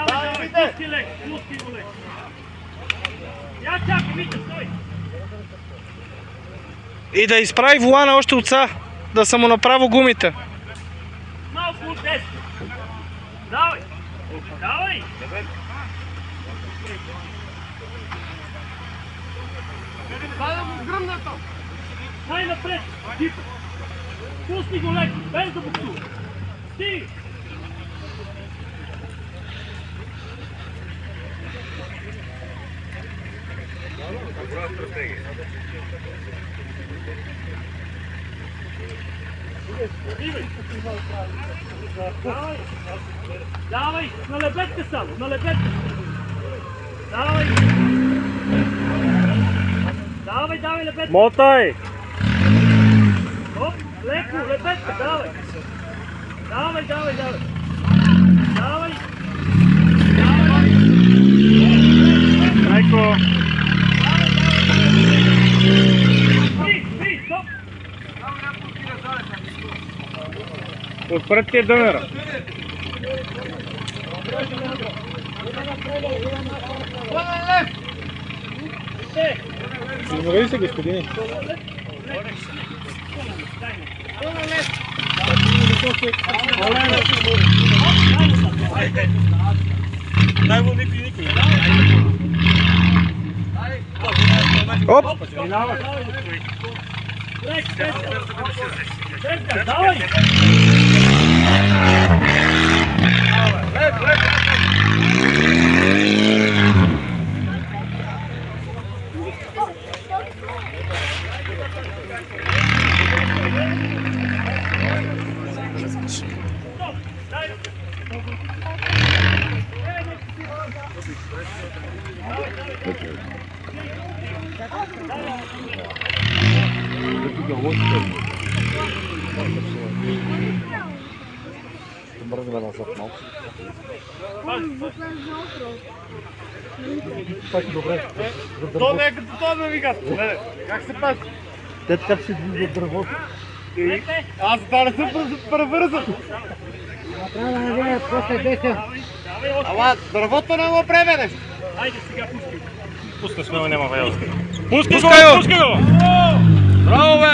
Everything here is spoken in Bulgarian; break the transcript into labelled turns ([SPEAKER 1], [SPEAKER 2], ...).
[SPEAKER 1] Давай, пусти лек, пусти го лек. Я чакам, Митя, стой!
[SPEAKER 2] И да изправи волана още отца, да са му направо гумите.
[SPEAKER 1] Малко от десет. Давай! Давай! Най-напред! Дипа! Пусти го леко, без да буксува! Стиги! Давай, на лебедка само, на лебедка. Давай. Давай, лебедка.
[SPEAKER 2] Мотай!
[SPEAKER 1] Оп, леко, лебедка, давай. Давай.
[SPEAKER 2] Леко!
[SPEAKER 1] Спри, стоп.
[SPEAKER 2] Отпред ти е дънера. Измори се, господине. Оп!
[SPEAKER 1] Давай!
[SPEAKER 2] Бързаме назад малко. Добре.
[SPEAKER 3] То не е като това да ви казвам. Как се пази?
[SPEAKER 2] Те така ще движат дървото.
[SPEAKER 3] Аз да не съм превързан.
[SPEAKER 4] Трябва да видят после 10.
[SPEAKER 3] Ама дървото не го пременеш.
[SPEAKER 1] Айде сега пускай.
[SPEAKER 2] Пускай сме, няма вайл.
[SPEAKER 3] Пускай
[SPEAKER 2] го! Браво, бе!